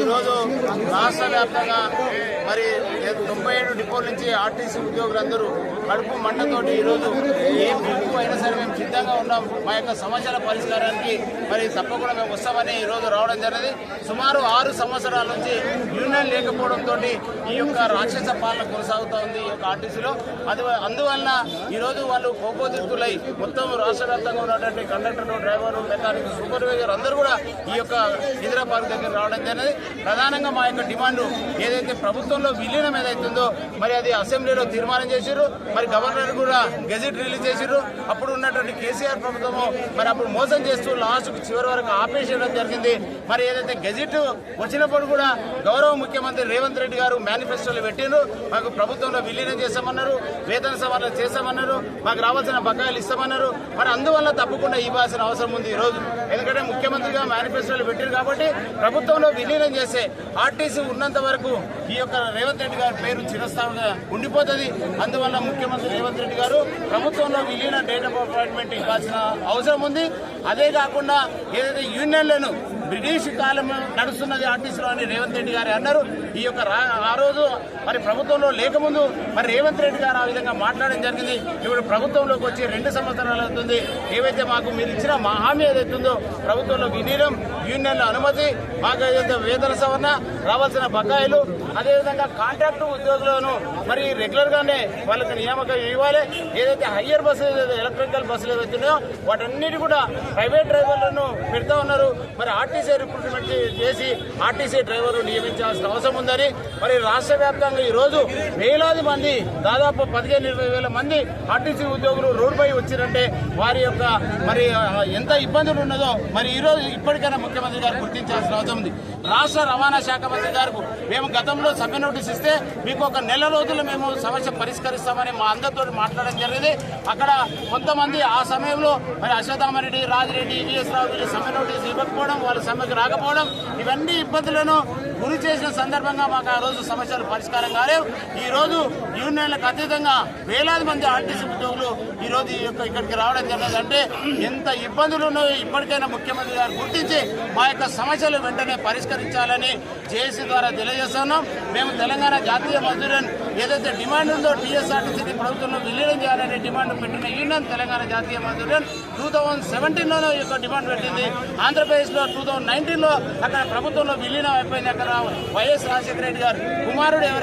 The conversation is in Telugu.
ఈరోజు రాష్ట్ర వ్యాప్తంగా మరి 97 డిపోల నుంచి ఆర్టీసీ ఉద్యోగులందరూ కడుపు మంటతోటి ఈరోజు ఏ పిలుపు అయినా సరే మేము సిద్ధంగా ఉన్నాం, మా యొక్క సమస్యల పరిష్కారానికి మరి తప్పకుండా మేము వస్తామని ఈరోజు రావడం జరిగింది. సుమారు 6 సంవత్సరాల నుంచి యూనియన్ లేకపోవడంతో ఈ యొక్క రాక్షస పాలన కొనసాగుతూ ఉంది ఈ యొక్క ఆర్టీసీలో. అందువలన ఈరోజు వాళ్ళు కోపోద్రిక్తులై మొత్తం రాష్ట్ర వ్యాప్తంగా ఉన్నటువంటి కండక్టర్లు, డ్రైవర్లు, మెకానిక్, సూపర్వైజర్ అందరూ కూడా ఈ యొక్క ఇందిరా పార్క్ దగ్గర రావడం జరిగింది. ప్రధానంగా మా యొక్క డిమాండ్ ఏదైతే ప్రభుత్వంలో విలీనం ఏదైతుందో మరి అది అసెంబ్లీలో తీర్మానం చేశారు, మరి గవర్నర్ కూడా గెజిట్ రిలీజ్ చేశారు. అప్పుడు ఉన్నటువంటి కేసీఆర్ ప్రభుత్వము మరి అప్పుడు మోసం చేస్తూ లాస్ట్ చివరి వరకు ఆపేసేయడం జరిగింది. మరి ఏదైతే గెజిట్ వచ్చినప్పుడు కూడా గౌరవ ముఖ్యమంత్రి రేవంత్ రెడ్డి గారు మేనిఫెస్టోలో పెట్టిండ్రు, మాకు ప్రభుత్వంలో విలీనం చేస్తామన్నారు, వేతన సవరణ చేస్తామన్నారు, మాకు రావాల్సిన బకాయిలు ఇస్తామన్నారు. మరి అందువల్ల తప్పకుండా ఇవ్వాల్సిన అవసరం ఉంది ఈరోజు. ఎందుకంటే ముఖ్యమంత్రిగా మేనిఫెస్టోలో పెట్టారు కాబట్టి ప్రభుత్వంలో విలీనం చేస్తే ఆర్టీసీ ఉన్నంత వరకు ఈ యొక్క రేవంత్ రెడ్డి గారి పేరు చిరస్థాయిగా ఉండిపోతుంది. అందువల్ల ముఖ్యమంత్రి రేవంత్ రెడ్డి గారు ప్రభుత్వంలో విలీన డేట్ ఆఫ్ అపాయింట్మెంట్ ఇవ్వాల్సిన అవసరం ఉంది. అదే కాకుండా ఏదైతే యూనియన్లను బ్రిటిష్ కాలం నడుస్తున్నది ఆర్టీసీలో అని రేవంత్ రెడ్డి గారు అన్నారు. ఈ యొక్క ఆ రోజు మరి ప్రభుత్వంలో లేకముందు మరి రేవంత్ రెడ్డి గారు ఆ విధంగా మాట్లాడడం జరిగింది. ఇప్పుడు ప్రభుత్వంలోకి వచ్చి 2 సంవత్సరాలు అవుతుంది. ఏవైతే మాకు మీరు ఇచ్చిన మా హామీ ఏదైతుందో ప్రభుత్వంలో విలీనం, యూనియన్ల అనుమతి, మాకు ఏదైతే వేతన సవరణ, రావాల్సిన బకాయిలు, అదేవిధంగా కాంట్రాక్టు ఉద్యోగులను మరి రెగ్యులర్ గానే వాళ్ళకి నియామకం ఇవ్వాలి. ఏదైతే హయ్యర్ బస్సులు, ఎలక్ట్రికల్ బస్సులు ఏవైతున్నాయో వాటన్నిటి కూడా ప్రైవేట్ డ్రైవర్లను పెడతా ఉన్నారు. మరి ఆర్టీసీ రిక్రూట్మెంట్ చేసి ఆర్టీసీ డ్రైవర్లు నియమించాల్సిన అవసరం ఉందని మరి రాష్ట్ర వ్యాప్తంగా ఈరోజు వేలాది మంది, దాదాపు 15-20 వేల మంది ఆర్టీసీ ఉద్యోగులు రోడ్డుపై వచ్చిరంటే వారి యొక్క మరి ఎంత ఇబ్బందులు ఉన్నదో మరి ఈరోజు ఇప్పటికైనా ముఖ్యమంత్రి గారు గుర్తించాల్సిన అవసరం ఉంది. రాష్ట్ర రవాణా శాఖ మంత్రి గారు మేము గతంలో సమ్మె నోటీస్ ఇస్తే మీకు 1 నెల రోజుల్లో మేము సమస్య పరిష్కరిస్తామని మా అందరితో మాట్లాడడం జరిగింది. అక్కడ కొంతమంది ఆ సమయంలో మరి అశ్వత్థామరెడ్డి, రాజిరెడ్డి, విఎస్ రావు వీళ్ళు సమ్మె నోటీస్ ఇవ్వకపోవడం, వాళ్ళు సమ్మెకు రాకపోవడం, ఇవన్నీ ఇబ్బందులను గురి చేసిన సందర్భంగా మాకు ఆ రోజు సమస్యలు పరిష్కారం కాలేవు. ఈ రోజు యూనియన్లకు అతీతంగా వేలాది మంది ఆర్టీసీ ఉద్యోగులు ఈ రోజు ఇక్కడికి రావడం జరిగింది. అంటే ఎంత ఇబ్బందులు ఉన్నాయో ఇప్పటికైనా ముఖ్యమంత్రి గారు గుర్తించి మా యొక్క సమస్యలు వెంటనే పరిష్కరించాలని జేఏసీ ద్వారా తెలియజేస్తున్నాం. మేము తెలంగాణ జాతీయ మజ్దూర్ ఏదైతే డిమాండ్ ఉందో టీఎస్ఆర్టీసీని ప్రభుత్వంలో విలీనం చేయాలనే డిమాండ్ పెట్టిన యూనియన్ తెలంగాణ జాతీయ మజ్దూర్ 2017లో ఈ యొక్క డిమాండ్ పెట్టింది. ఆంధ్రప్రదేశ్లో 2019లో అక్కడ ప్రభుత్వంలో విలీనం అయిపోయింది. అక్కడ వైఎస్ రాజశేఖర రెడ్డి గారు కుమారుడు ఎవరైతే